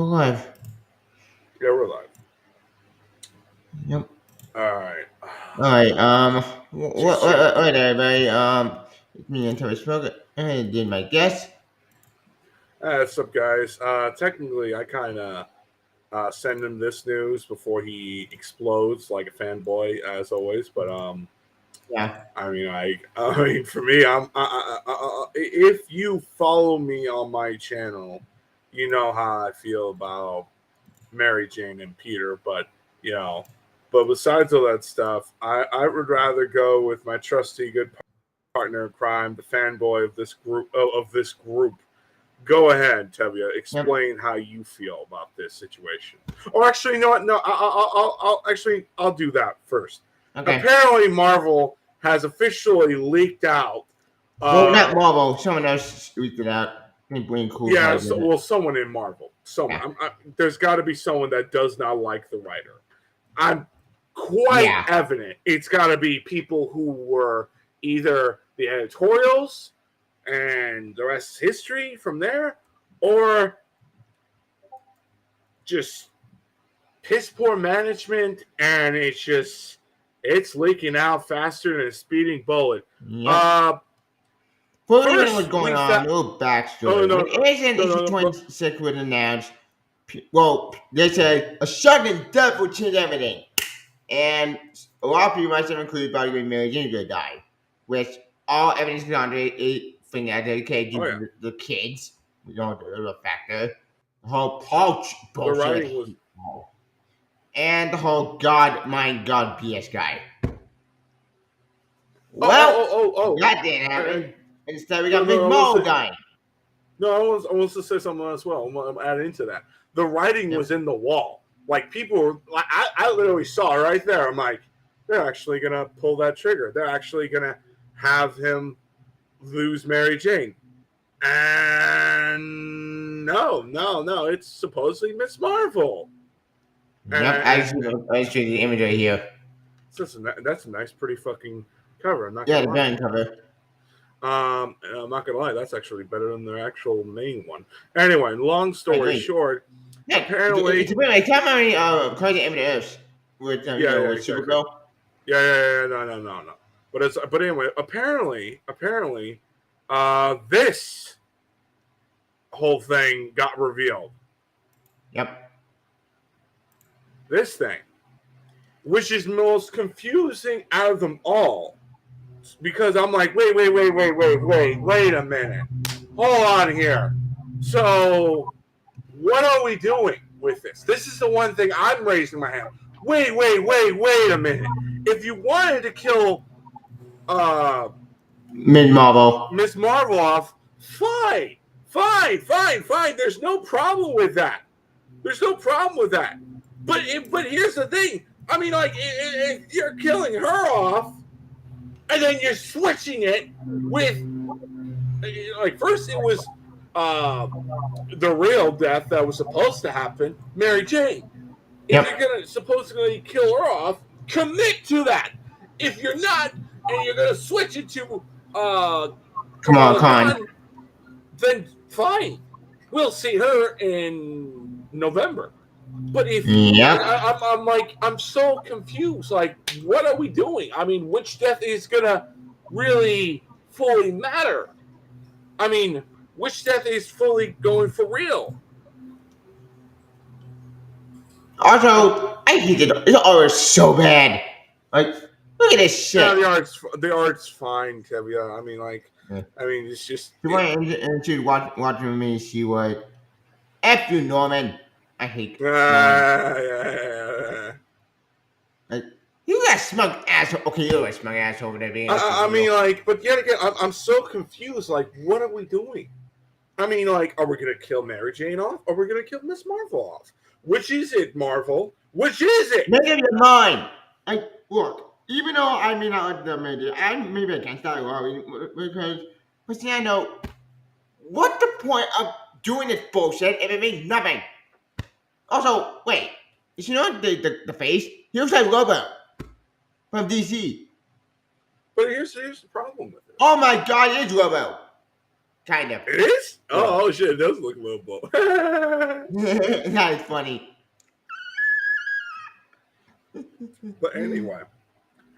Live. Yeah, we're live. Yep. All right. All right. Just checking. What, everybody. It's me and Thomas Smoke. I did my guess. What's up, guys? Technically, I kind of send him this news before he explodes like a fanboy, as always. But Yeah. I mean, for me, if you follow me on my channel, you know how I feel about Mary Jane and Peter. But besides all that stuff, I would rather go with my trusty good partner in crime, the fanboy of this group. Go ahead, Tevia. Yep. Explain how you feel about this situation. Or actually, you know what? No, I'll do that first. Okay. Apparently, Marvel has officially leaked out. Well, not Uh, Marvel. Someone else tweeted it out. I think Blaine Cool yeah, probably did it. well, someone in Marvel. Someone. Yeah. There's got to be someone that does not like the writer. I'm quite Yeah. evident. It's got to be people who were either the editorials and the rest is history from there, or just piss poor management, and it's leaking out faster than a speeding bullet. Yep. Uh, Before we know what's First going we on, found. a little Oh backstory. no, When no, Asian no, issue no, no. 26 was announced, well, they said a shocking death will change everything. And a lot of people might have included Bobby Ray Mary Jane gonna die, which all evidence is on a thing that dedicated Oh yeah, to the kids. We don't do the factor. The whole Paul the bullshit. writing was. And the whole God, my God, BS guy. Oh, oh, Well, oh, oh, that didn't oh. happen. Instead, we No, got Miss no. I want to Marvel say. dying. No, I want to say something as well. I'm adding into that. The writing Yep. was in the wall. Like people were. Like I literally saw it right there. I'm like, they're actually gonna pull that trigger. They're actually gonna have him lose Mary Jane. And no. It's supposedly Miss Marvel. Yep, I And see the image right here. that's a nice, pretty fucking cover. I'm not Yeah, gonna the lie. band cover. I'm not gonna lie. That's actually better than the actual main one. Anyway, long I story agree. short, Yeah, it's apparently, a bit like how many crazy evidence with yeah, with exactly. Supergirl. Yeah. No. But anyway, apparently, this whole thing got revealed. Yep. This thing, which is most confusing out of them all, because I'm like, wait a minute, hold on here. So, what are we doing with this? This is the one thing I'm raising my hand. Wait a minute. If you wanted to kill uh, Mid Marvel. Miss Marvel off, fine. There's no problem with that. But here's the thing. I mean, like, if you're killing her off, and then you're switching it with, like, first it was the real death that was supposed to happen, Mary Jane. If Yep. you're gonna supposedly kill her off, commit to that. If you're not, and you're gonna switch it to Come on, Kamala Khan. Khan, then fine. We'll see her in November. But if Yep. I'm like, I'm so confused. Like, what are we doing? I mean, which death is gonna really fully matter? I mean, which death is fully going for real? Also, I hate it. It's always so bad. Like, look at this Yeah, shit. the art's fine, Kevia. I mean, like, Yeah. it's just She went and she watching with me. She was, F you, Norman. I hate Norman. yeah. Like, you got smug asshole. Okay, you're a smug asshole over there being I mean, like, but yet again, I'm so confused. Like, what are we doing? I mean, like, are we gonna kill Mary Jane off? Or are we gonna kill Miss Marvel off? Which is it, Marvel? Which is it? Make up your mind. Like, look, even though I may not like the media, I'm maybe against that because, but see, I know what the point of doing this bullshit if it means nothing. Also, wait, is you know the face? He looks like Lobo from DC. But here's the problem with it. Oh my God, it is Lobo. Kind of. It is? Oh shit, it does look a little blow. That is funny. But anyway,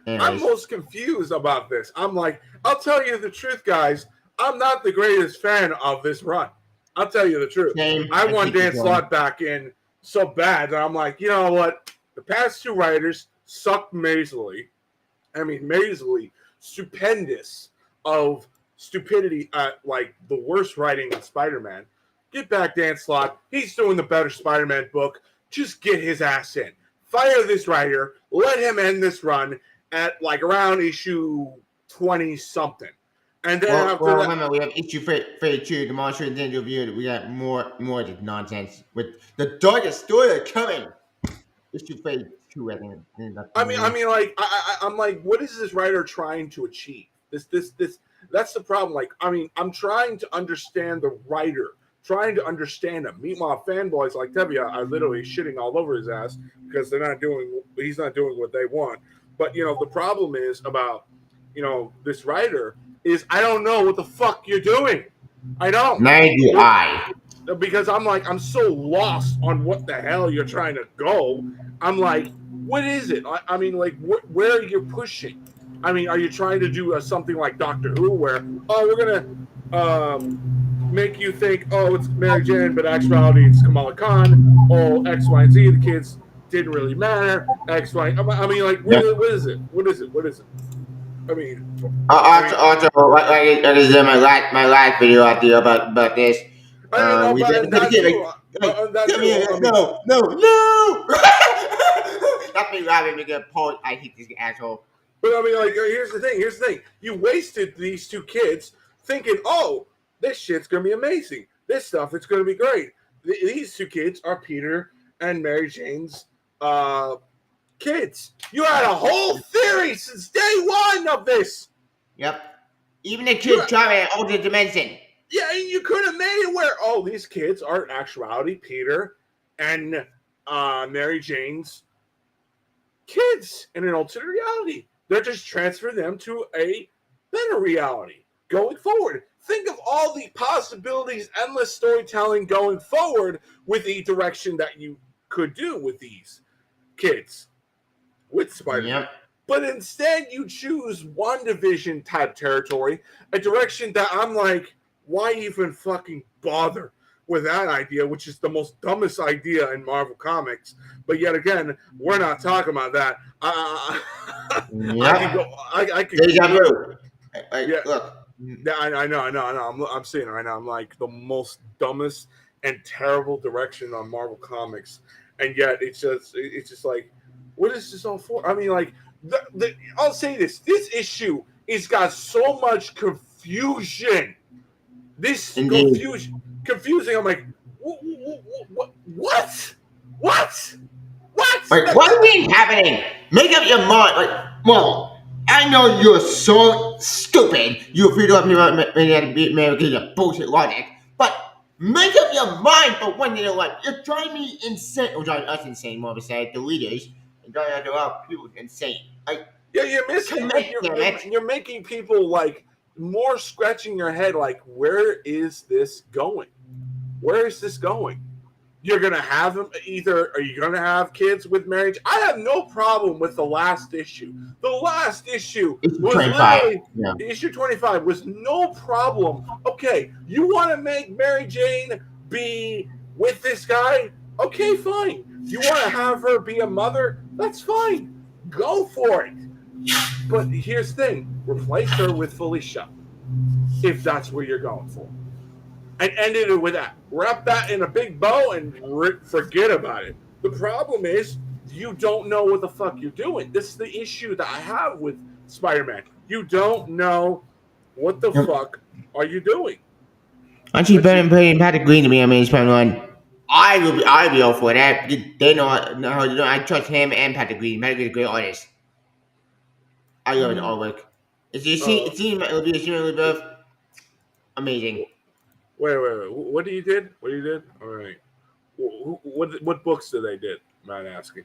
I'm Anyways, most confused about this. I'm like, I'll tell you the truth, guys. I'm not the greatest fan of this run. I'll tell you the truth. same. I want keep Dan it going. Slott back in so bad that I'm like, you know what? The past two writers sucked mazily. I mean, mazily, stupendous of stupidity at like the worst writing in Spider-Man. Get back Dan Slott. He's doing the better Spider-Man book. Just get his ass in. Fire this writer. Let him end this run at like around issue 20 something. And then after that, remember, we have issue 32, the Monster Ninja Review. We got more of this nonsense with the darkest story coming. Issue 32, I think. I mean, like, I'm like, what is this writer trying to achieve? This. That's the problem. Like, I mean, I'm trying to understand the writer, trying to understand him. Meanwhile, fanboys like Debbie are literally shitting all over his ass because he's not doing what they want. But you know, the problem is about, you know, this writer is I don't know what the fuck you're doing. I don't. Neither do I. Because I'm like, I'm so lost on what the hell you're trying to go. I'm like, what is it? I mean, like, where are you pushing? I mean, are you trying to do something like Doctor Who where, we're going to make you think, it's Mary Jane, but actuality it's Kamala Khan, X, Y, and Z, the kids didn't really matter, X, Y. I mean, like, what is it? What is it? I mean... Also, like is my last video out there about this. No. Not me laughing because Paul, I hate this asshole. But I mean, like, here's the thing. You wasted these two kids thinking, this shit's gonna be amazing. This stuff, it's gonna be great. These two kids are Peter and Mary Jane's kids. You had a whole theory since day one of this. Yep. Even the kids traveling in older dimension. Yeah, you could have made it where, these kids are in actuality Peter and Mary Jane's kids in an alternate reality. They're just transferring them to a better reality going forward. Think of all the possibilities, endless storytelling going forward with the direction that you could do with these kids with Spider-Man. Yep. But instead, you choose WandaVision type territory, a direction that I'm like, why even fucking bother with that idea, which is the most dumbest idea in Marvel Comics. But yet again, we're not talking about that. I could go. Look. Yeah, I know. I'm seeing it right now. I'm like the most dumbest and terrible direction on Marvel Comics, and yet it's just like, what is this all for? I mean, like, I'll say this: this issue has got so much confusion. This confusing. I'm like, what? Like, what is happening? Make up your mind. Like, well, I know you're so stupid. You figure out your bullshit logic, but make up your mind for one thing. Like, you're driving me insane. Or driving us insane, more to say, the leaders, and driving a lot of people insane. Like, yeah, you're making people like more scratching your head. Like, where is this going? Where is this going? You're gonna have them either. Are you gonna have kids with marriage? I have no problem with the last issue. The last issue was 25. Issue 25 was no problem. Okay, you want to make Mary Jane be with this guy? Okay, fine. You want to have her be a mother? That's fine. Go for it. But here's the thing: replace her with Felicia, if that's what you're going for. And ended it with that. Wrap that in a big bow and forget about it. The problem is you don't know what the fuck you're doing. This is the issue that I have with Spider-Man. You don't know what the fuck are you doing. Aren't you putting Patrick Green to be a main Spider-Man? I'll be all for that. They know how to do it. I trust him and Patrick Green. Patrick Green is a great artist. I love his artwork. It'll be a series of amazing. Wait. What do you did? All right. What books did they did? Mind asking.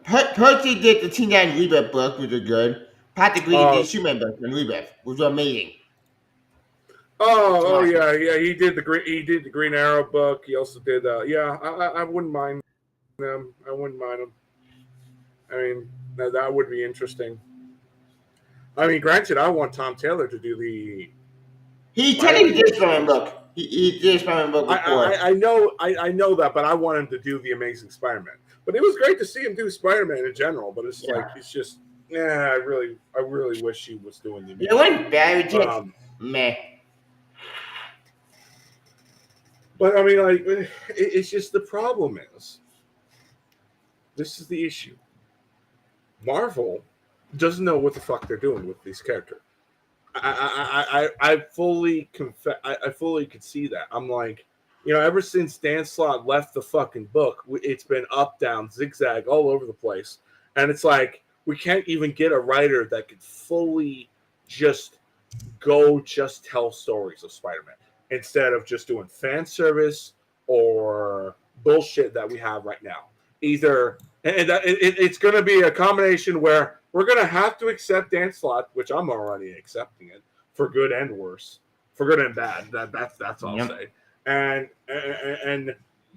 Percy did the Teen Titans Rebirth book, which was good. Patrick Green did Superman book and Rebirth, which was amazing. Oh yeah. He did the Green Arrow book. He also did. I wouldn't mind them. I wouldn't mind them. I mean, that would be interesting. I mean, granted, I want Tom Taylor to do the. He technically did Spider-Man book. He did Spider-Man book before. I know that, but I want him to do the Amazing Spider-Man. But it was great to see him do Spider-Man in general. But it's like it's just, I really wish he was doing the. It went very just meh. But I mean, like, it's just the problem is, this is the issue. Marvel doesn't know what the fuck they're doing with these characters. I fully I fully could see that. I'm like, ever since Dan Slott left the fucking book, it's been up, down, zigzag, all over the place. And it's like, we can't even get a writer that could fully just tell stories of Spider-Man instead of just doing fan service or bullshit that we have right now. Either, and it's going to be a combination where we're going to have to accept Dan Slott, which I'm already accepting it, for good and worse, for good and bad. That's all I'll say. And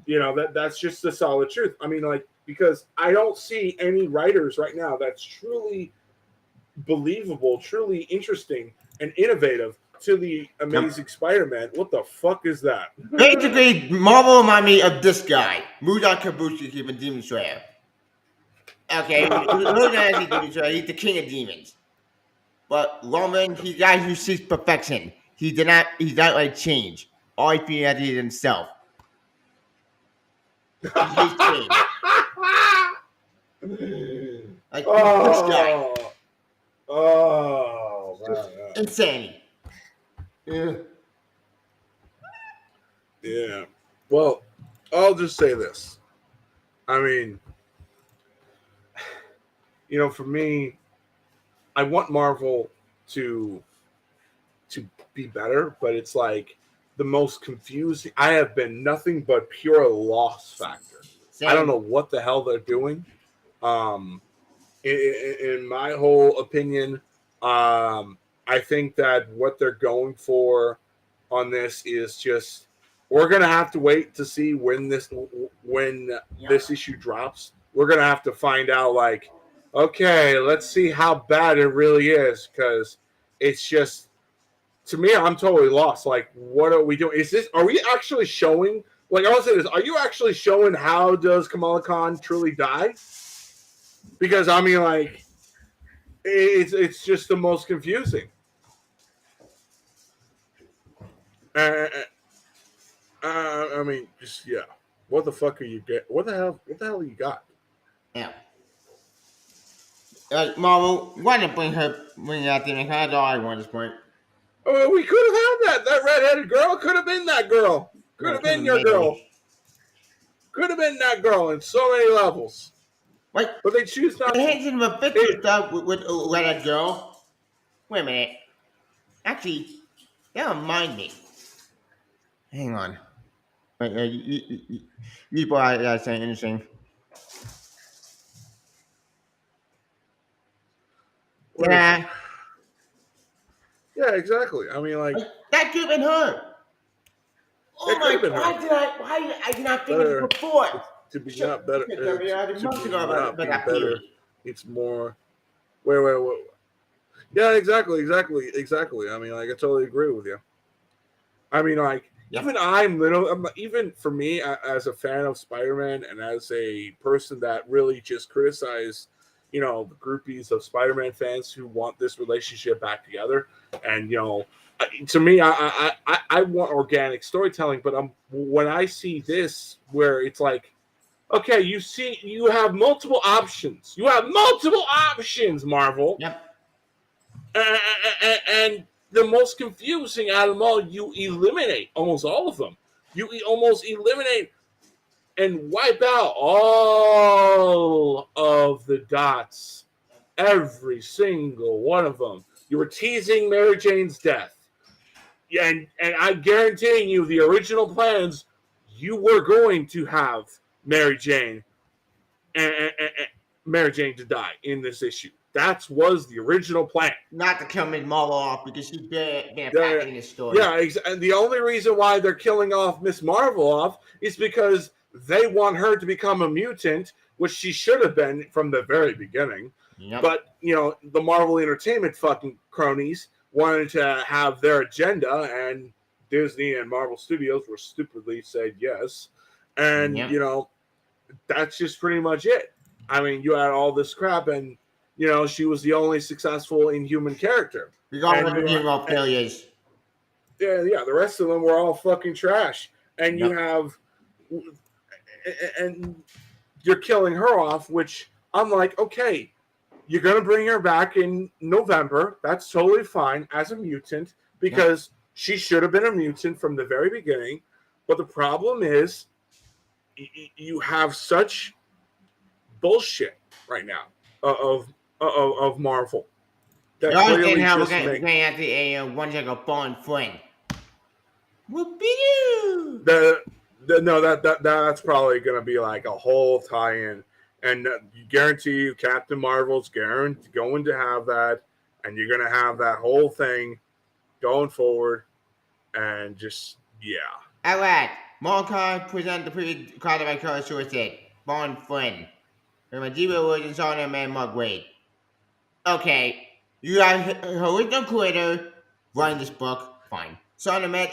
that's just the solid truth. I mean, like, because I don't see any writers right now that's truly believable, truly interesting, and innovative to the Amazing Spider-Man. What the fuck is that? Basically, Marvel remind me of this guy, Murdoch Kabushi, even Demon Slayer. Okay, he's the king of demons. But Roman, he's a guy who seeks perfection. He's not like change. All he feels is himself. He's change. Like this guy. Oh, man. Insanity. Yeah. Well, I'll just say this. I mean, for me, I want Marvel to be better, but it's like the most confusing. I have been nothing but pure loss factor. Same. I don't know what the hell they're doing. In my whole opinion, I think that what they're going for on this is just, we're gonna have to wait to see when this issue drops. We're gonna have to find out, like, okay, let's see how bad it really is, because it's just, to me, I'm totally lost. Like, what are we doing? Are we actually showing, like, I'll say this, are you actually showing how does Kamala Khan truly die? Because, I mean, like, it's just the most confusing. I mean, just, yeah. What the fuck are you get? What the hell you got? Yeah. Marvel, why didn't bring out the that's all I want at this point. Oh, we could have had that. That redheaded girl could have been that girl. Could have been your girl. Could have been that girl in so many levels. Wait, but they choose not. They hinted him a picture stuff with a redheaded girl. Wait a minute. Actually, that remind me. Hang on. Wait, you brought out something interesting. Yeah. Yeah, exactly. I mean, like, that could have been her. Oh my God! Why I did not think of it before? To be not better. It's more. Wait. Yeah, exactly. I mean, like, I totally agree with you. I mean, like, even for me, as a fan of Spider-Man and as a person that really just criticized, the groupies of Spider-Man fans who want this relationship back together, and to me, I want organic storytelling, but when I see this, where it's like, okay, you have multiple options. You have multiple options, Marvel. Yep. And the most confusing out of them all, you eliminate almost all of them. You almost eliminate and wipe out all of the dots. Every single one of them. You were teasing Mary Jane's death. And I'm guaranteeing you, the original plans, you were going to have Mary Jane and Mary Jane to die in this issue. That was the original plan. Not to kill Ms. Marvel off because she's been a factor in this story. Yeah, and the only reason why they're killing off Miss Marvel off is because they want her to become a mutant, which she should have been from the very beginning. Yep. But, the Marvel Entertainment fucking cronies wanted to have their agenda, and Disney and Marvel Studios were stupidly said yes. And, that's just pretty much it. I mean, you had all this crap, and, she was the only successful Inhuman character. We got one of the all failures. Yeah, the rest of them were all fucking trash. And you have, and you're killing her off, which I'm like, okay, you're going to bring her back in November. That's totally fine as a mutant because she should have been a mutant from the very beginning. But the problem is you have such bullshit right now of Marvel. That clearly how we're going to have the one like a fallen friend. Whoopie-doo! That's probably going to be like a whole tie-in. And you guarantee you Captain Marvel's going to have that. And you're going to have that whole thing going forward. And just, yeah. All right. Malcolm present the previous card of my color sources. Fallen friend. From a Zero Origins on a man Margaret. Okay. You have her original creator writing this book. Fine. Son of Man.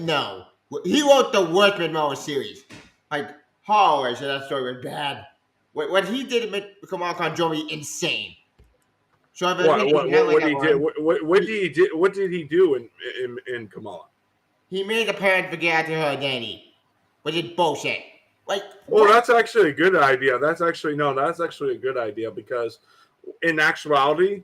No. He wrote the worst Ms. Marvel series. Like, horror. So that story was bad. What he did to Kamala Khan drove me insane. So what did he do in Kamala? He made the parents forget to her identity, which is bullshit. Like, that's actually a good idea. That's actually a good idea because, in actuality,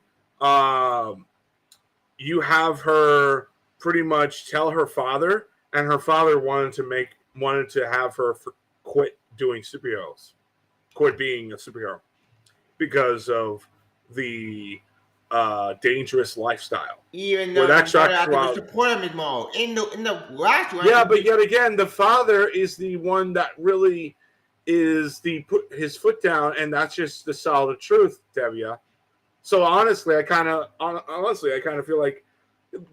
you have her pretty much tell her father, and her father wanted to have her quit doing superheroes, quit being a superhero, because of the dangerous lifestyle. Even though that's actually support him in the last one. Yeah, but yet again, the father is the one that really is put his foot down, and that's just the solid truth, Devia. So honestly, I kind of feel like,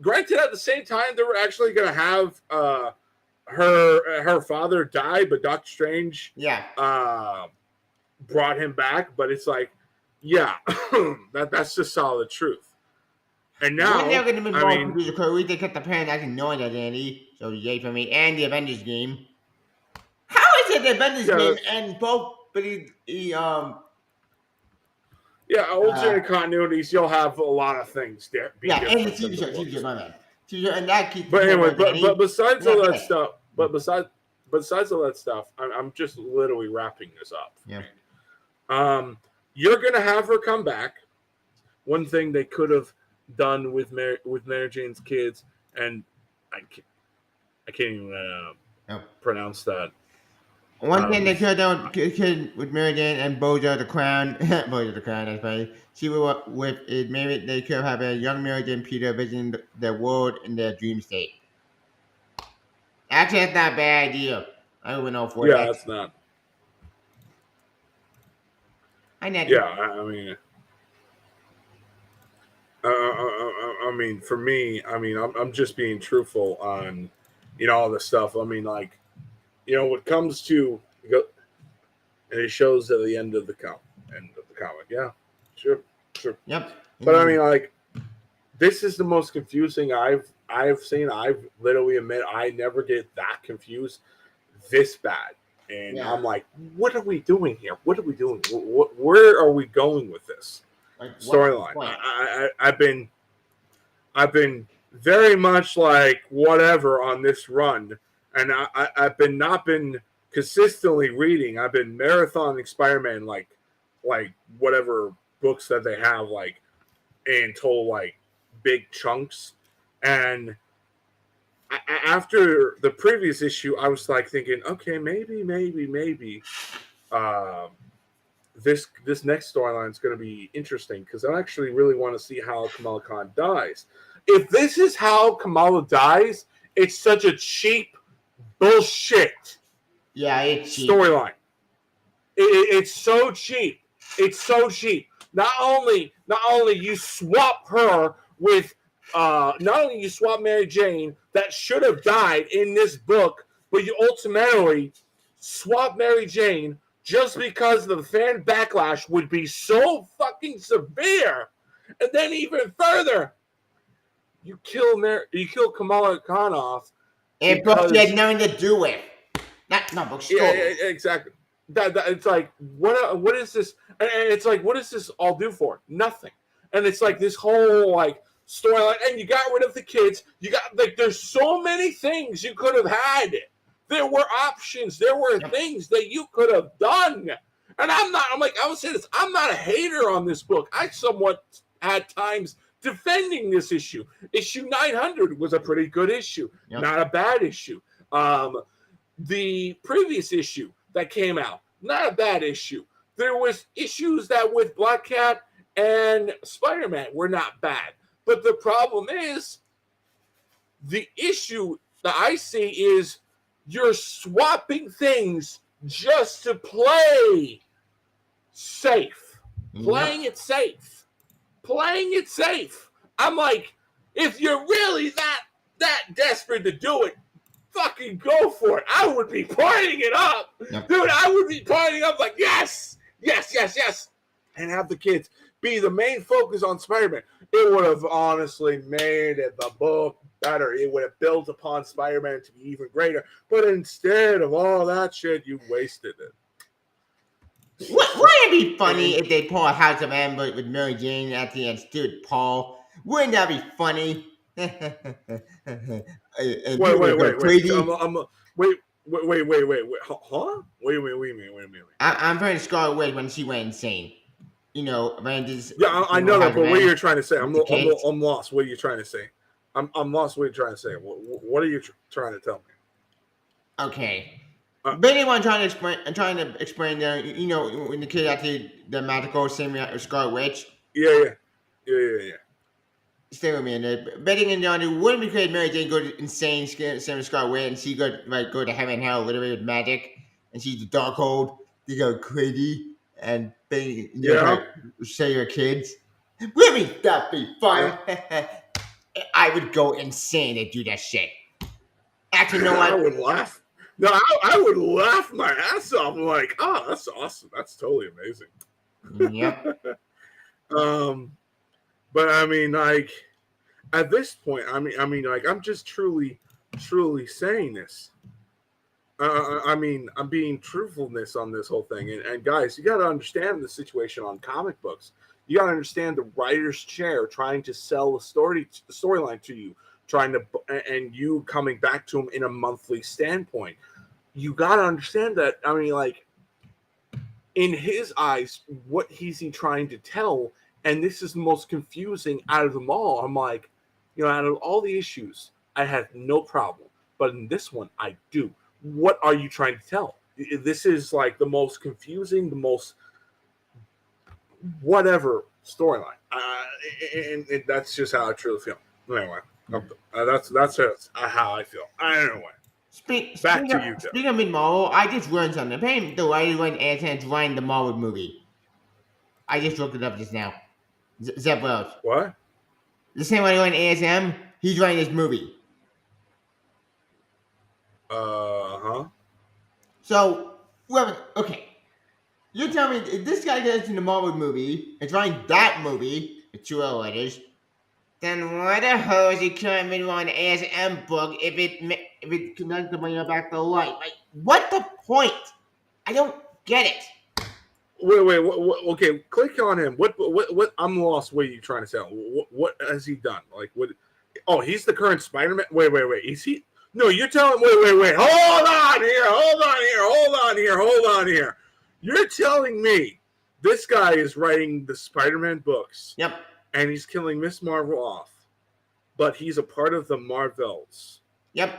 granted, at the same time, they were actually going to have her father die, but Doctor Strange brought him back. But it's like, yeah, that's the solid truth. And now, they kept the parents actually knowing that, Andy. So yay for me. And the Avengers game. How is it the Avengers game and both? But alternate continuities. You'll have a lot of things there. And the TV show, my man. TV show, and that keeps. But anyway, but besides all that stuff, besides all that stuff, I'm just literally wrapping this up. Yeah. You're gonna have her come back. One thing they could have done with Mary Jane's kids, and I can't even pronounce that. One thing they could have done with Mary Jane and Bojo the Crown, that's funny. She was with is maybe they could have a young Mary Jane Peter visiting the world in their dream state. Actually, that's not a bad idea. I don't even know for that. Yeah, that's not. I mean, for me, I'm just being truthful on, all this stuff. I mean, like, what comes to, and it shows at the end of the comic. Yeah, sure. Yep. But I mean, like, this is the most confusing I've seen. I've literally admit I never get that confused this bad. And I'm like, what are we doing here? What are we doing? Where are we going with this storyline? I've been very much like whatever on this run, and I've not been consistently reading. I've been marathoning Spider-Man like whatever books that they have like in total like big chunks. And after the previous issue, I was like thinking, okay, maybe this next storyline is going to be interesting because I actually really want to see how Kamala Khan dies. If this is how Kamala dies, it's such a cheap bullshit. Yeah, it's cheap. Storyline. It's so cheap. It's so cheap. Not only you swap her with not only you swap Mary Jane that should have died in this book, but you ultimately swap Mary Jane just because the fan backlash would be so fucking severe. And then even further, you kill Kamala Khan off. And books she had nothing to do with. Not books. Yeah, exactly. That it's like what is this? And it's like, what does this all do for? Nothing. And it's like this whole like storyline, and you got rid of the kids. You got like there's so many things you could have had. There were options. There were things that you could have done. And I would say this. I'm not a hater on this book. I somewhat had times defending this issue. Issue 900 was a pretty good issue, not a bad issue. The previous issue that came out, not a bad issue. There was issues that with Black Cat and Spider-Man were not bad. But the problem is, the issue that I see is you're swapping things just to play safe. Playing it safe. I'm like, if you're really that desperate to do it, fucking go for it. I would be partying it up. Dude, I would be partying up like, yes. And have the kids be the main focus on Spider-Man. It would have honestly made the book better. It would have built upon Spider-Man to be even greater. But instead of all that shit, you wasted it. Wouldn't it be funny if they pull a House of M with Mary Jane at the end, stupid Paul? Wouldn't that be funny? Wait. Huh? Wait a minute. I'm trying to Scarlet Witch when she went insane. You know, Randy's. Yeah, I know that, but what are you trying to say? I'm lost. What are you trying to say? I'm lost. What are you trying to say? What are you trying to tell me? Okay. Basically, what I'm trying to explain there, you know, when the kid had the magical same Scarlet Witch. Yeah. Stay with me. And betting and Johnny wouldn't be great. Mary Jane go insane, same Scarlet Witch, and she go to heaven and hell literally with magic, and she's the Darkhold. They go crazy and they say your kids. Wouldn't that be fun? I would go insane to do that shit. Actually, you know what? I would laugh. No, I would laugh my ass off. I'm like, oh, that's awesome. That's totally amazing. Yep. But I mean, like, at this point, I mean, like, I'm just truly saying this. I mean, I'm being truthfulness on this whole thing. And guys, you got to understand the situation on comic books. You got to understand the writer's chair trying to sell the storyline to you, and you coming back to him in a monthly standpoint. You got to understand that. I mean, like, in his eyes, what is he trying to tell? And this is the most confusing out of them all. I'm like, you know, out of all the issues, I had no problem. But in this one, I do. What are you trying to tell? This is like the most confusing, the most whatever storyline. And that's just how I truly feel. Anyway, that's how I feel. Anyway. Back to you, Joe. Speaking of Marvel, I just learned something. Apparently, the writer went and drawing the Marvel movie. I just looked it up just now. Zeb Wells. What? The same way on ASM, he's writing this movie. Huh? So, okay. You tell me, if this guy gets in the Marvel movie, and writing that movie, with 2 other letters, then why the hell is he killing me on an ASM book if it connects to bring it back to life? Like, what the point? I don't get it. Wait. Okay, click on him. What? I'm lost. What are you trying to say? What has he done? Like, what? Oh, he's the current Spider-Man. Wait. Is he? No, you're telling. Wait. Hold on here. You're telling me this guy is writing the Spider-Man books. Yep. And he's killing Miss Marvel off, but he's a part of the Marvels. Yep.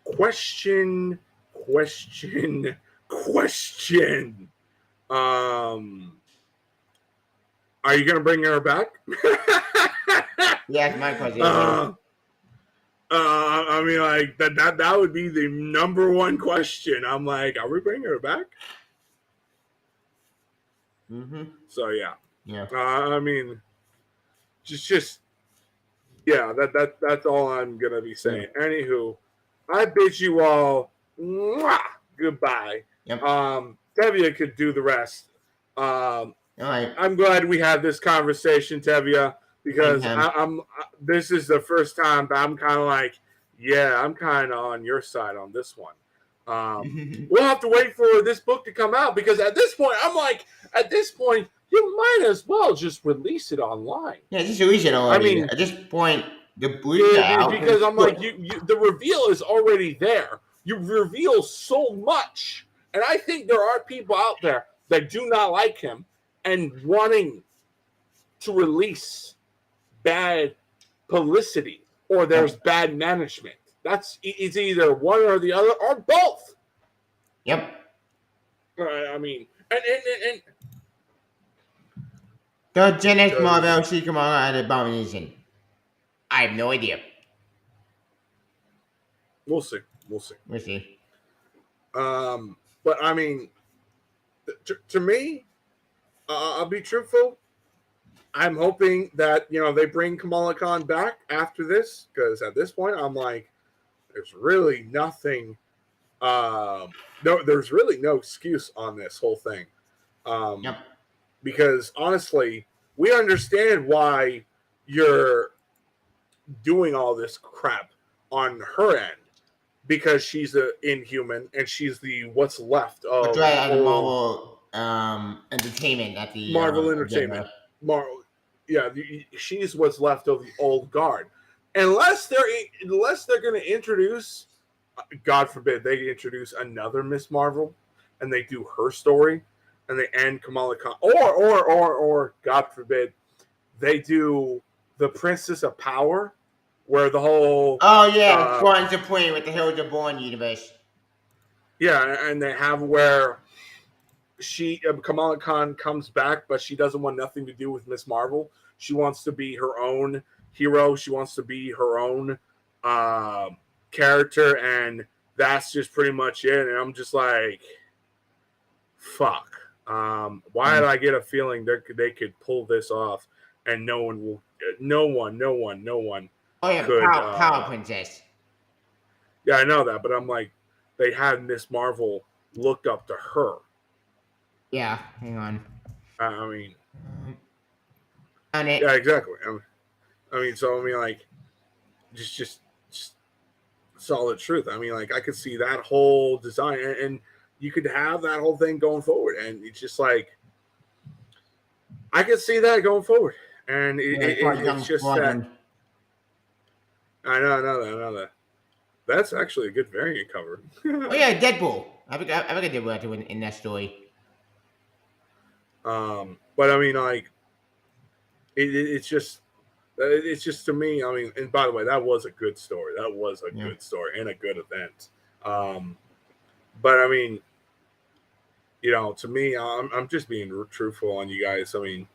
Question. Are you gonna bring her back? Yeah, my question. I mean, like that would be the number one question. I'm like, are we bringing her back? Mm-hmm. So yeah, Yeah. I mean, just yeah. That's all I'm gonna be saying. Anywho, I bid you all mwah, goodbye. Yep. Tevia could do the rest. All right. I'm glad we had this conversation, Tevia, because Anytime. this is the first time that I'm kind of like, yeah, I'm kind of on your side on this one. We'll have to wait for this book to come out because at this point, I'm like, at this point, you might as well just release it online. Yeah, just release it already. I mean, at this point, the bleed out. because I'm like, you, the reveal is already there. You reveal so much, and I think there are people out there that do not like him and wanting to release bad publicity or there's bad management. It's either one or the other or both. Yep. I mean, and The Genex Marvel Shikamaga and Abomination. I have no idea. we'll see. We'll see. We'll see. But I mean, to me, I'll be truthful. I'm hoping that they bring Kamala Khan back after this because at this point I'm like, there's really nothing. There's really no excuse on this whole thing. Yep. Because honestly, we understand why you're doing all this crap on her end because she's an inhuman and she's the what's left of What's right at the Marvel Entertainment at the Marvel Entertainment. Marvel, yeah, she's what's left of the old guard. Unless they're going to introduce, God forbid, they introduce another Miss Marvel and they do her story and they end Kamala Khan, or God forbid, they do the Princess of Power, where the whole Born Supreme with the Hills of Born universe. Yeah, and they have where Kamala Khan comes back, but she doesn't want nothing to do with Miss Marvel. She wants to be her own hero. She wants to be her own character, and that's just pretty much it. And I'm just like, fuck. Why did I get a feeling they could pull this off, and no one. Oh yeah, could, Power Princess. Yeah, I know that, but I'm like, they had Miss Marvel looked up to her. Yeah, hang on. I mean, on it. Yeah, exactly. So like, just solid truth. I mean, like, I could see that whole design, and you could have that whole thing going forward, and it's just like, I could see that going forward, and it's just that. I know that. That's actually a good variant cover. Oh yeah, Deadpool. I think I Deadpool in that story. But I mean, like, it's just to me. I mean, and by the way, that was a good story. That was a good story and a good event. But I mean, to me, I'm just being truthful on you guys. I mean,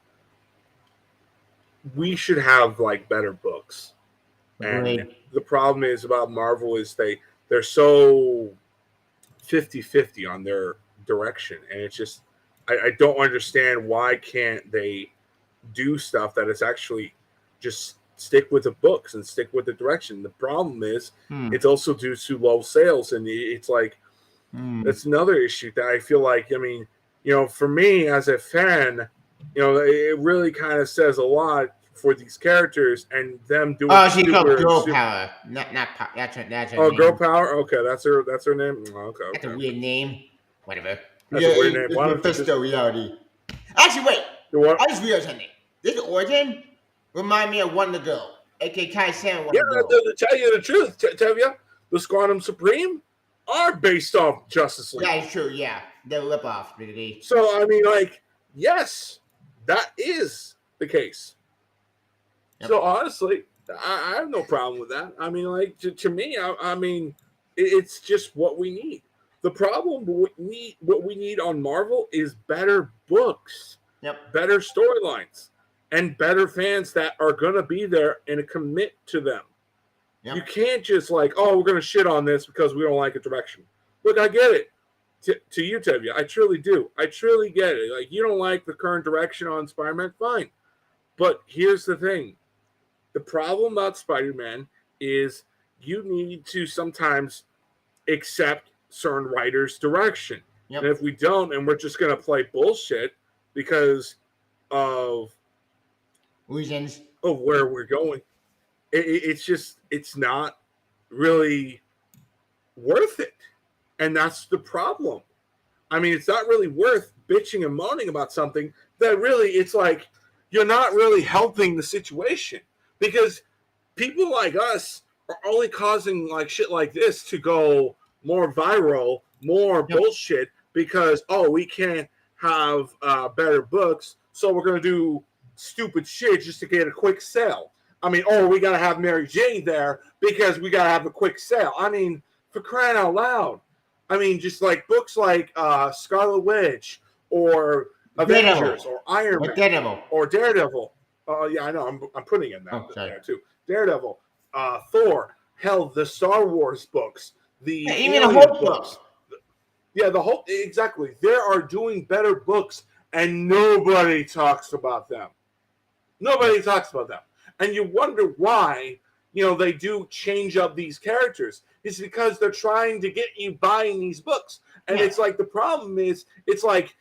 we should have like better books. And the problem is about Marvel is they're so 50-50 on their direction, and it's just I don't understand why can't they do stuff that is actually just stick with the books and stick with the direction. The problem is it's also due to low sales, and it's like that's another issue that I feel like, I mean, for me as a fan, it really kind of says a lot for these characters and them doing. Oh, she's called Girl Power, not power. That's her name. Girl Power. Okay, that's her name. Okay, that's a weird name. Whatever. That's a weird name. It's Mephisto reality. Actually, wait. What? I just realized something. This origin remind me of Wonder Girl, aka Kai San Wonder Girl. To tell you the truth, Tevia, the Squadron Supreme are based off Justice League. That is true. Yeah, they're rip-offs, really. So I mean, like, yes, that is the case. Yep. So honestly, I have no problem with that. I mean, like, to me, I mean, it's just what we need. The problem what we need on Marvel is better books, better storylines, and better fans that are going to be there and commit to them. Yep. You can't just like, oh, we're gonna shit on this because we don't like a direction. Look, I get it. To you, Tevya, I truly do. I truly get it. Like, you don't like the current direction on Spider-Man, fine. But here's the thing: the problem about Spider-Man is you need to sometimes accept certain writers' direction. Yep. And if we don't, and we're just gonna play bullshit because of Reasons. where we're going, it's not really worth it. And that's the problem. I mean, it's not really worth bitching and moaning about something that really, it's like, you're not really helping the situation, because people like us are only causing like shit like this to go more viral, more bullshit, because, oh, we can't have better books, so we're going to do stupid shit just to get a quick sale. I mean, oh, we got to have Mary Jane there because we got to have a quick sale. I mean, for crying out loud. I mean, just like books like Scarlet Witch or Avengers or Iron Man or Daredevil. Yeah, I know. I'm putting in that there too. Daredevil, Thor, hell, the Star Wars books, even the Hulk books. Yeah, the Hulk. Exactly. They are doing better books, and nobody talks about them. Nobody talks about them, and you wonder why. You know, they do change up these characters. It's because they're trying to get you buying these books. And it's like, the problem is, it's like,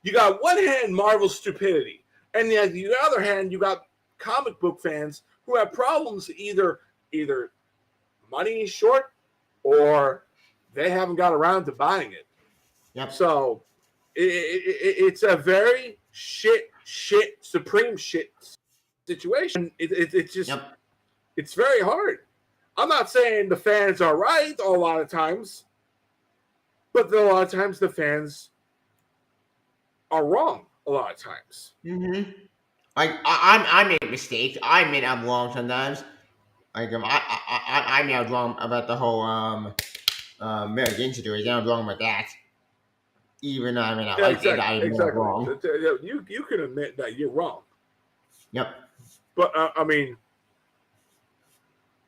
you got one hand Marvel stupidity, and on the other hand, you got comic book fans who have problems either money is short or they haven't got around to buying it. Yep. So it's a very supreme shit situation. It's just... Yep. It's very hard. I'm not saying the fans are right a lot of times, but a lot of times the fans are wrong a lot of times. Mm-hmm. Like, I make mistakes. I admit I'm wrong sometimes. Like, I may have wrong about the whole Mary Jane situation. I'm wrong with that. Even though I mean, I like it, I'm wrong. You can admit that you're wrong. Yep. But I mean,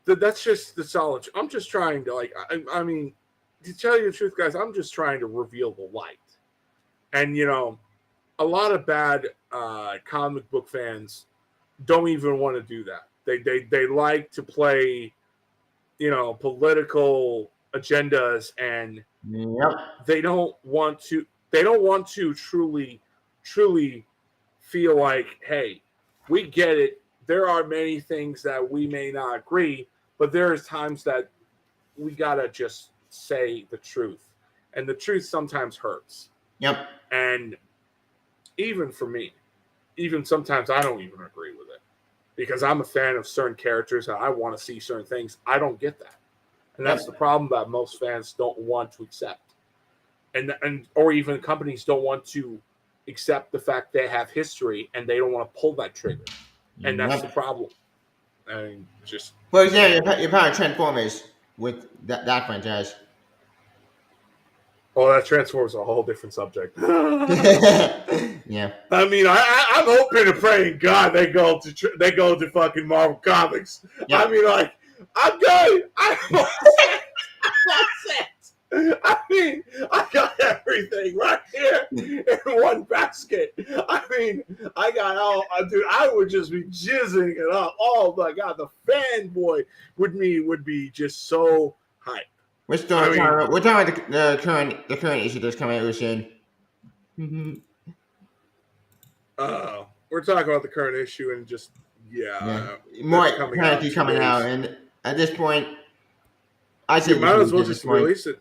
that's just the solid. I'm just trying to, like, I mean, to tell you the truth, guys, I'm just trying to reveal the light. And, you know, a lot of bad comic book fans don't even want to do that. They like to play, you know, political agendas, and they don't want to truly feel like, hey, we get it. There are many things that we may not agree, but there's times that we gotta just say the truth, and the truth sometimes hurts. Yep. And even for me, even sometimes I don't even agree with it, because I'm a fan of certain characters and I want to see certain things. I don't get that, and that's the problem that most fans don't want to accept, and or even companies don't want to accept the fact they have history and they don't want to pull that trigger, and that's the problem. And just, for example, your power Transformers with that franchise. Oh, that Transformers a whole different subject. Yeah. I mean, I'm hoping and praying God they go to fucking Marvel Comics. Yep. I mean, like, I'm good. I'm all set. I mean, I got everything right here in one basket. I mean, I got all, dude, I would just be jizzing it up. Oh my God, the fanboy would be just so hyped. We're talking about the current issue that's coming out soon. Mm-hmm. We're talking about the current issue and just more currently coming out, and at this point, I say you might as well just release it.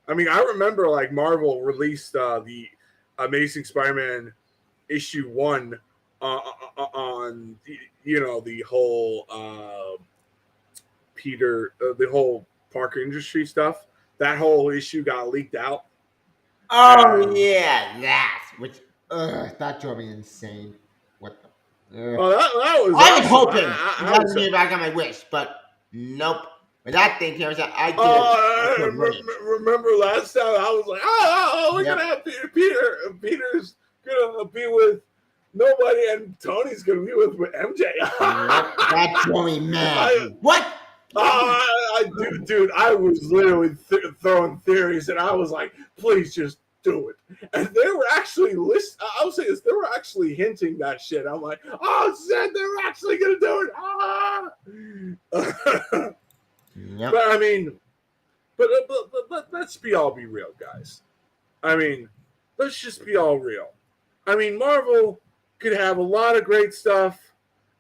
I mean, I remember like Marvel released the Amazing Spider-Man issue 1 on the whole Peter, the whole Parker Industry stuff. That whole issue got leaked out. Oh that drove me insane. What the? Oh, that was. I was hoping that would be back on my wish, but nope. When that thing came, I remember last time I was like, we're gonna have Peter. Peter's gonna be with nobody, and Tony's gonna be with MJ. That drove me mad. What? Dude, I was literally throwing theories, and I was like, please just do it. And they were actually I'll say this, they were actually hinting that shit. I'm like, oh shit, they're actually gonna do it. Yep. But I mean, but let's be real, guys. I mean, let's just be all real. I mean, Marvel could have a lot of great stuff,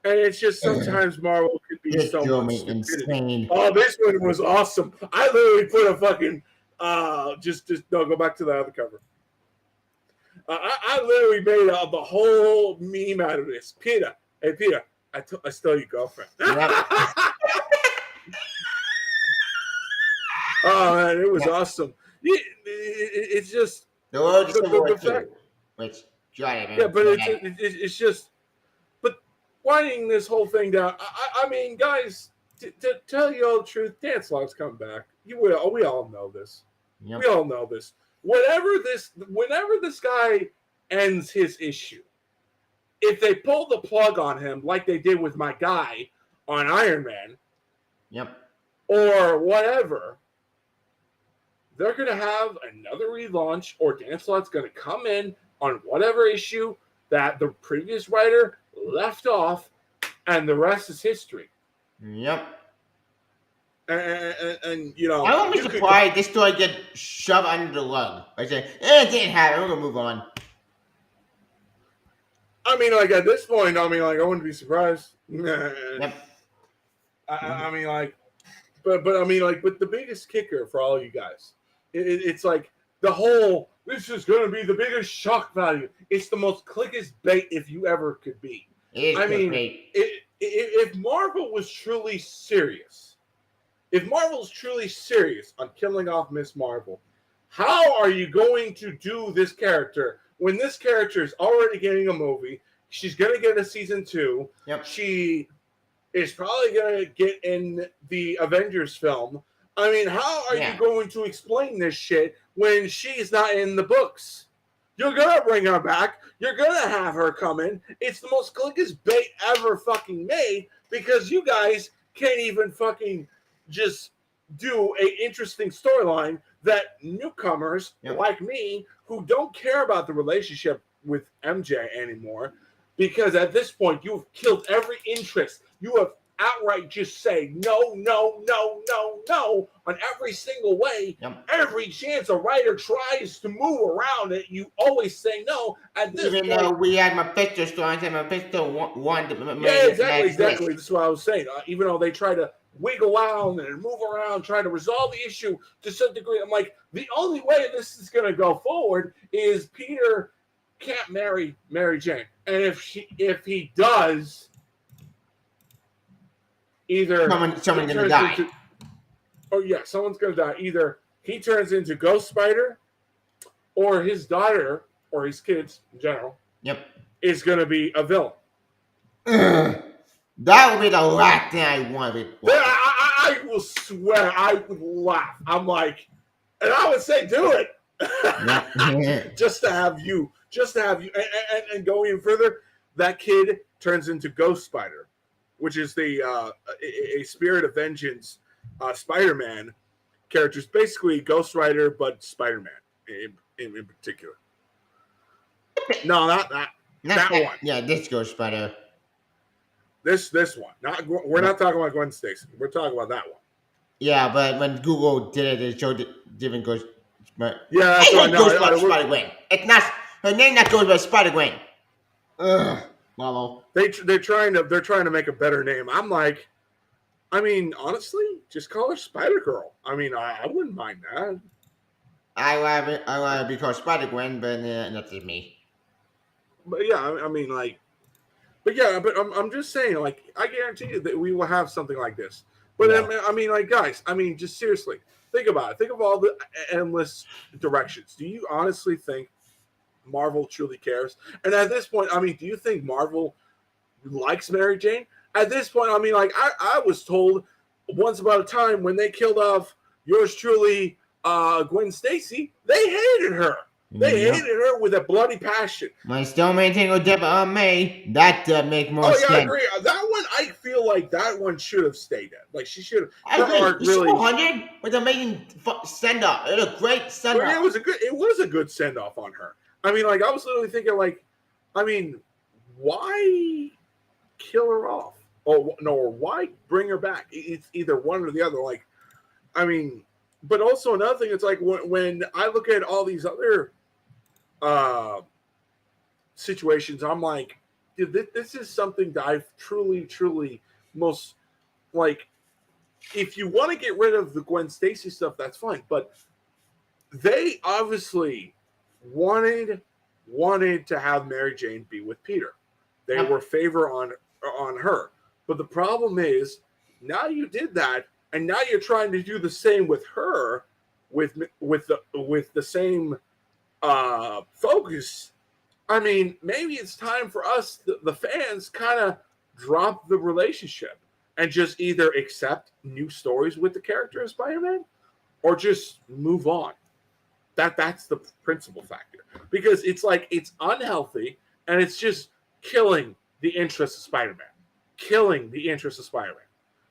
and it's just sometimes Marvel could be This so drove much me stupidity. insane. Oh, this one was awesome. I literally put a fucking just no, go back to the other cover. I literally made the whole meme out of this. Peter, hey Peter, I stole your girlfriend. Yep. Oh man, it was awesome. It's just The world is the Civil War fact- II, which Johnny. yeah, but it's just, but winding this whole thing down. I mean, guys, to tell you all the truth, Dan Slott's come back. We all know this. Yep. We all know this. Whenever this guy ends his issue, if they pull the plug on him like they did with my guy on Iron Man, Yep. or whatever, they're going to have another relaunch, or Dan Slott's going to come in on whatever issue that the previous writer left off, and the rest is history. Yep. And you know, I won't be surprised this story get shoved under the rug. I say, it didn't happen. We're gonna move on. I mean, like at this point, I mean, like I wouldn't be surprised. Yep. I mean, like, but I mean, like, but the biggest kicker for all you guys, it's like the whole. This is going to be the biggest shock value. It's the most clickest bait if you ever could be. It is I mean, great. if Marvel was truly serious, if Marvel's truly serious on killing off Miss Marvel, how are you going to do this character when this character is already getting a movie? She's going to get a season 2. Yep. She is probably going to get in the Avengers film. I mean, how are you going to explain this shit when she's not in the books? You're going to bring her back. You're going to have her come in. It's the most clickest bait ever fucking made because you guys can't even fucking just do a interesting storyline that newcomers like me who don't care about the relationship with MJ anymore, because at this point you've killed every interest. You have outright just say no on every single way. Yep. Every chance a writer tries to move around it, you always say no. At this Even point, though we had Mephisto stories and Mephisto won the yeah, exactly. That's what I was saying. Even though they try to wiggle out and move around, try to resolve the issue to some degree, I'm like, the only way this is going to go forward is Peter can't marry Mary Jane, and if he does, either someone's gonna die. Someone's gonna die. Either he turns into Ghost Spider, or his daughter, or his kids in general, is gonna be a villain. That would be the last thing I want. I will swear I would laugh. I'm like, and I would say, do it. just to have you, and going even further, that kid turns into Ghost Spider, which is the a Spirit of Vengeance Spider-Man character. It's basically Ghost Rider, but Spider-Man in particular. No, not that one. Yeah, this Ghost Spider. This one. We're not talking about Gwen Stacy. We're talking about that one. Yeah, but when Google did it, they showed different Ghost. Yeah, that's what I know. Spider Gwen. It's not her name. That goes by Spider Gwen. Ugh, Marvel. They're trying to make a better name. I'm like, I mean, honestly, just call her Spider Girl. I mean, I wouldn't mind that. I want to be called Spider Gwen, but that's just me. But yeah, I mean, like, but I'm just saying, like, I guarantee you that we will have something like this. But I mean, like, guys, I mean, just seriously, think about it. Think of all the endless directions. Do you honestly think Marvel truly cares? And at this point, I mean, do you think Marvel likes Mary Jane? At this point, I mean, like, I was told once upon a time when they killed off yours truly, Gwen Stacy, they hated her. They Yep. hated her with a bloody passion. My still maintain with Deborah Aunt May. That make more Oh sense. yeah, I agree. That one, I feel like that one should have stayed in. Like she should have. I Her agree. arc The really. Super 100 was amazing send off. It was a great send But yeah, off. it was a good send off on her. I mean, like I was literally thinking, like, I mean, why kill her off? Or no, or why bring her back? It's either one or the other. Like, I mean, but also another thing, it's like when I look at all these other situations, I'm like, dude, this is something that I've truly most like. If you want to get rid of the Gwen Stacy stuff, that's fine. But they obviously wanted to have Mary Jane be with Peter. They were favor on her. But the problem is now you did that, and now you're trying to do the same with her, with the same focus. I mean, maybe it's time for us, the fans, kind of drop the relationship and just either accept new stories with the character of Spider-Man or just move on. That's the principal factor. Because it's like it's unhealthy and it's just killing the interest of Spider-Man. Killing the interest of Spider-Man.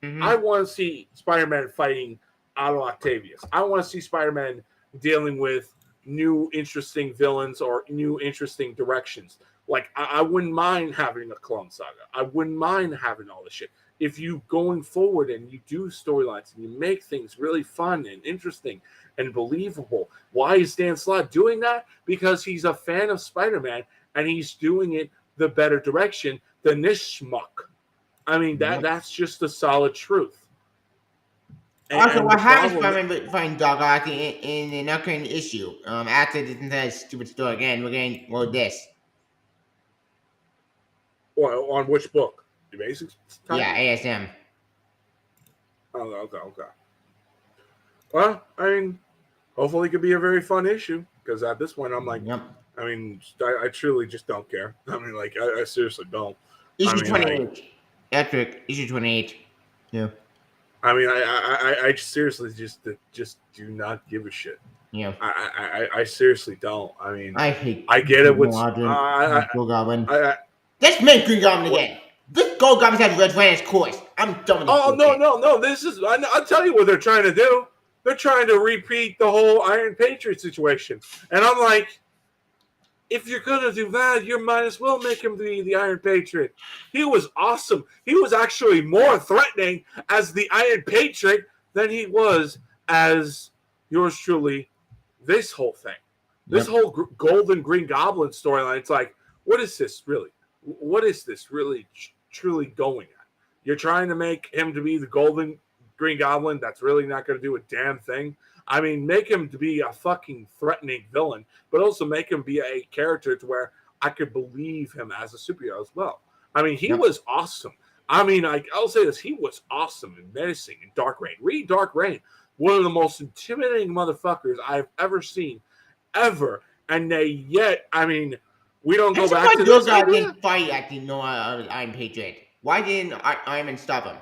Mm-hmm. I want to see Spider-Man fighting Otto Octavius. I want to see Spider-Man dealing with new interesting villains or new interesting directions. Like I wouldn't mind having a Clone Saga. I wouldn't mind having all this shit. If you going forward and you do storylines and you make things really fun and interesting and believable, why is Dan Slott doing that? Because he's a fan of Spider-Man and he's doing it the better direction than this schmuck. I mean, that's just the solid truth. Also, what happens Spider-Man find Doc Ock in an upcoming issue? After this entire stupid story again, we're getting this. Well, on which book? The Basics? Yeah, ASM. Oh, okay. Well, I mean, hopefully it could be a very fun issue, because at this point I'm like, I mean, I truly just don't care. I mean, like, I seriously don't. Issue 28. Epic. Issue 28. Yeah. I mean, I seriously just do not give a shit. Yeah. I seriously don't. I mean, I get it with Goblin. Let's make Green Goblin again. This Gold Goblin has Red Lantern's course. I'm done with this. Oh no! This is. I'll tell you what they're trying to do. They're trying to repeat the whole Iron Patriot situation, and I'm like, if you're gonna do that, you might as well make him the Iron Patriot. He was awesome. He was actually more threatening as the Iron Patriot than he was as yours truly. This whole thing, this whole Golden Green Goblin storyline. It's like, what is this really? What is this really truly going at? You're trying to make him to be the Golden Green Goblin. That's really not going to do a damn thing. I mean, make him to be a fucking threatening villain, but also make him be a character to where I could believe him as a superhero as well. I mean, he was awesome. I mean, I'll say this. He was awesome and menacing in Dark Reign. Read Dark Reign. One of the most intimidating motherfuckers I've ever seen, ever. And yet, I mean, we don't go back to this. Why didn't fight at the Iron Patriot? Why didn't Iron Man stop him?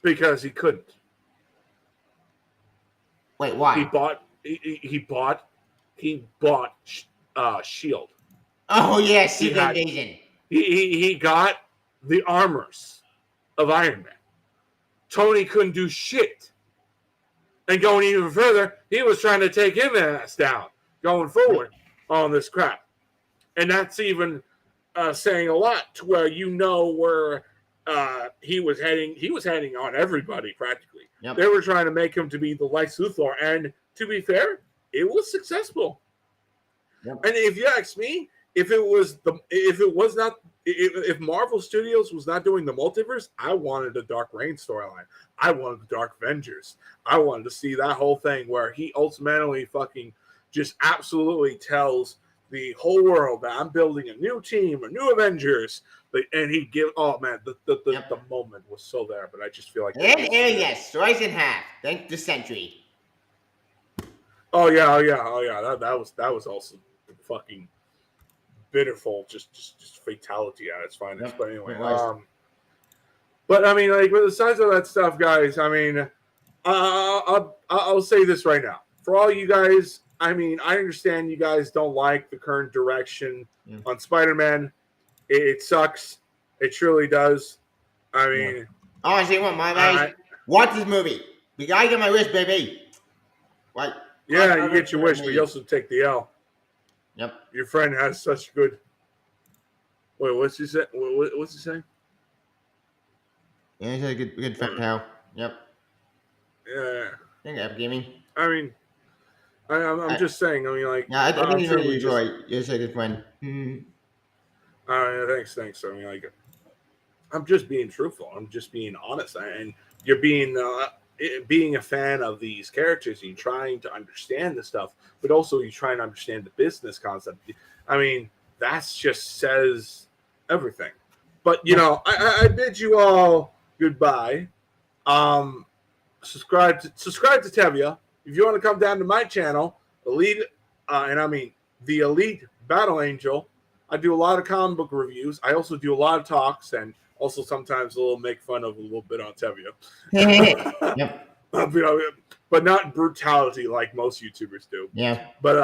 Because he couldn't. Wait, why? He bought Shield. Oh yeah, Secret Invasion. He got the armors of Iron Man. Tony couldn't do shit. And going even further, he was trying to take him ass down going forward on this crap. And that's even saying a lot to where where he was heading. He was heading on everybody practically. Yep. They were trying to make him to be the Lex Luthor, and to be fair, it was successful. Yep. And if you ask me, if Marvel Studios was not doing the multiverse, I wanted a Dark Reign storyline. I wanted the Dark Avengers. I wanted to see that whole thing where he ultimately fucking just absolutely tells the whole world that I'm building a new team, a new Avengers, and he give. Oh man, the moment was so there, but I just feel like. And yes, rise in half. Thank the Sentry. Oh yeah. That was also fucking bitterful, just fatality at its finest. Yep. But anyway, but I mean, like, with the size of that stuff, guys. I mean, I'll say this right now for all you guys I mean, I understand you guys don't like the current direction Yeah. on Spider-Man. It sucks. It truly does. I mean, Oh, I see one, my I, guys. Watch this movie. We gotta get my wish, baby. What? yeah, you get your wish, but you also take the L. Yep. Your friend has such good. Wait, what's he say? What's he saying? Yeah, he's a good friend, pal. Yep. Yeah. Thank you, Jimmy. I mean, I'm just saying. I mean, like, Yeah, I think I'm he's really truly just. enjoy. You're such a good friend. Thanks. I mean, like, I'm just being truthful. I'm just being honest, and you're being a fan of these characters. And you're trying to understand the stuff, but also you're trying to understand the business concept. I mean, that's just says everything. But you know, I bid you all goodbye. Subscribe to Tevia. If you want to come down to my channel, Elite, and I mean the Elite Battle Angel. I do a lot of comic book reviews. I also do a lot of talks and also sometimes a little make fun of a little bit on Tevia. Yep. But not brutality like most YouTubers do. Yeah. But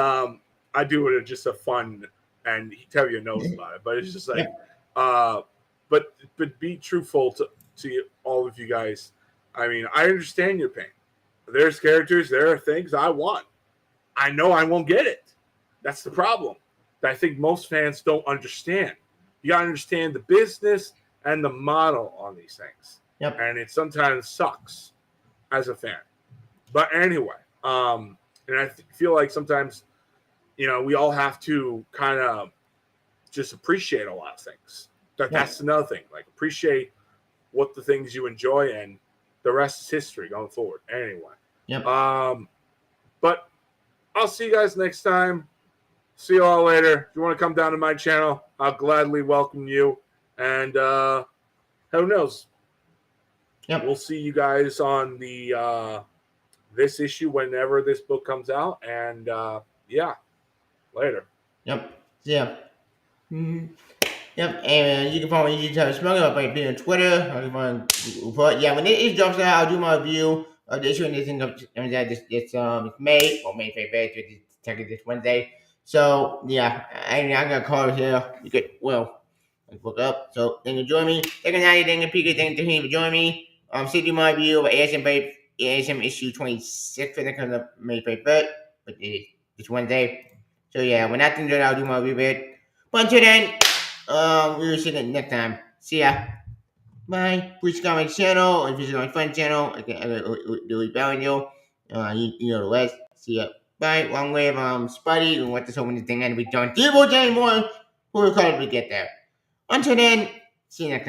I do it just a fun, and Tevia knows about it. But it's just like, but be truthful to all of you guys. I mean, I understand your pain. There's characters, there are things I want. I know I won't get it. That's the problem. I think most fans don't understand. You gotta understand the business and the model on these things. Yep. And it sometimes sucks as a fan. But anyway, and I feel like sometimes, you know, we all have to kind of just appreciate a lot of things. That's another thing. Like, appreciate what the things you enjoy, and the rest is history going forward. Anyway. Yep. But I'll see you guys next time. See you all later. If you want to come down to my channel, I'll gladly welcome you. And who knows? Yep. We'll see you guys on the this issue whenever this book comes out. And yeah, later. Yep. Yeah. Yep. And you can follow me YouTube Smuggler by being on Twitter. Yeah, when it drops out, I'll do my review of the issue, and this it's May 5th, which is technically this Wednesday. So yeah, I'm gonna call it here. You could look up. So thank you for joining me. Thank you, Natty. Thank you, PK. Thank you for joining me. See my review of ASM issue 26 for the May 5th, but it's Wednesday. So yeah, when that's done, I'll do my review. But until then, we will see you next time. See ya. Bye. Please subscribe to my channel or visit my friend's channel. The Rebellion, you know the rest. See ya. Bye. Long way of Spidey and what this whole thing and we don't deal with anymore. We'll call it we get there. Until then, see you next time.